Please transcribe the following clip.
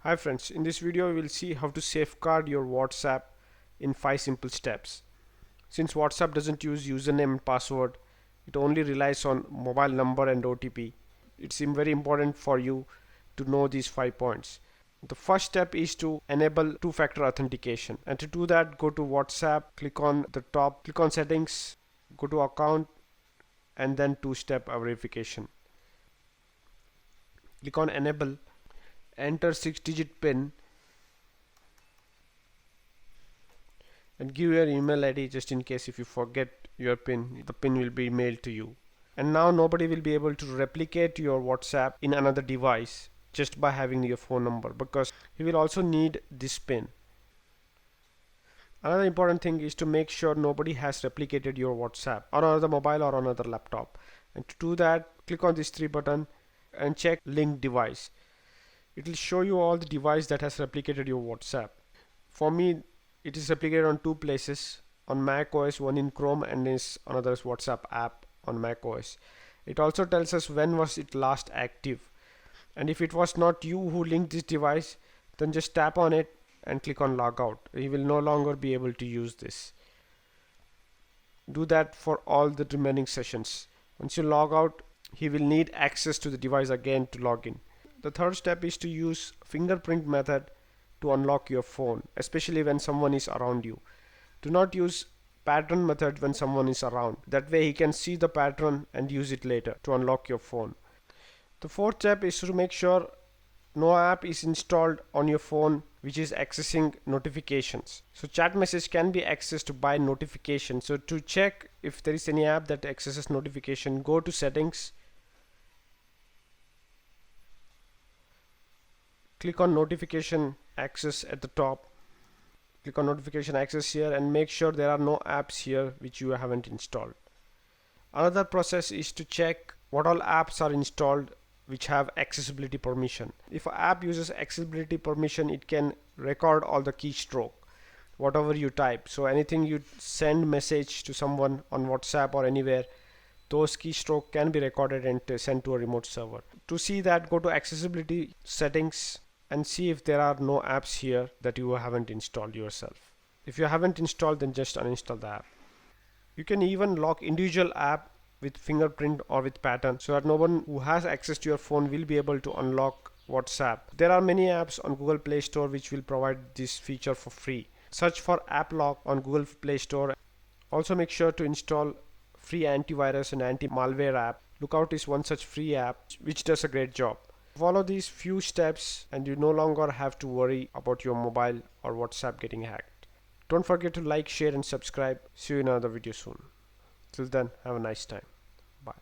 Hi friends, in this video we will see how to safeguard your WhatsApp in 5 simple steps. Since WhatsApp doesn't use username and password, it only relies on mobile number and OTP. It's very important for you to know these 5 points. The first step is to enable two-factor authentication. And to do that, go to WhatsApp, click on the top, click on settings, go to account and then two-step verification. Click on enable, enter 6-digit PIN and give your email ID just in case if you forget your PIN, the PIN will be mailed to you. And now nobody will be able to replicate your WhatsApp in another device just by having your phone number, because he will also need this PIN. Another important thing is to make sure nobody has replicated your WhatsApp on another mobile or on another laptop. And to do that, click on this 3 button and check link device. It will show you all the device that has replicated your WhatsApp. For me, it is replicated on 2 places, on Mac OS, one in Chrome and is another is WhatsApp app on Mac OS. It also tells us when was it last active, and if it was not you who linked this device, then just tap on it and click on logout. You will no longer be able to use this. Do that for all the remaining sessions. Once you log out, he will need access to the device again to log in. The third step is to use fingerprint method to unlock your phone, especially when someone is around you. Do not use pattern method when someone is around. That way he can see the pattern and use it later to unlock your phone. The fourth step is to make sure no app is installed on your phone which is accessing notifications. So chat message can be accessed by notification. So to check if there is any app that accesses notification, go to settings, click on notification access at the top, click on notification access here and make sure there are no apps here which you haven't installed. Another process is to check what all apps are installed which have accessibility permission. If an app uses accessibility permission, it can record all the keystroke, whatever you type. So anything you send message to someone on WhatsApp or anywhere, those keystroke can be recorded and sent to a remote server. To see that, go to accessibility settings and see if there are no apps here that you haven't installed yourself. If you haven't installed, then just uninstall the app. You can even lock individual app with fingerprint or with pattern so that no one who has access to your phone will be able to unlock WhatsApp. There are many apps on Google Play Store which will provide this feature for free. Search for app lock on Google Play Store. Also make sure to install free antivirus and anti-malware app. Lookout is one such free app which does a great job. Follow these few steps and you no longer have to worry about your mobile or WhatsApp getting hacked. Don't forget to like, share and subscribe. See you in another video soon. Till then, have a nice time. Bye.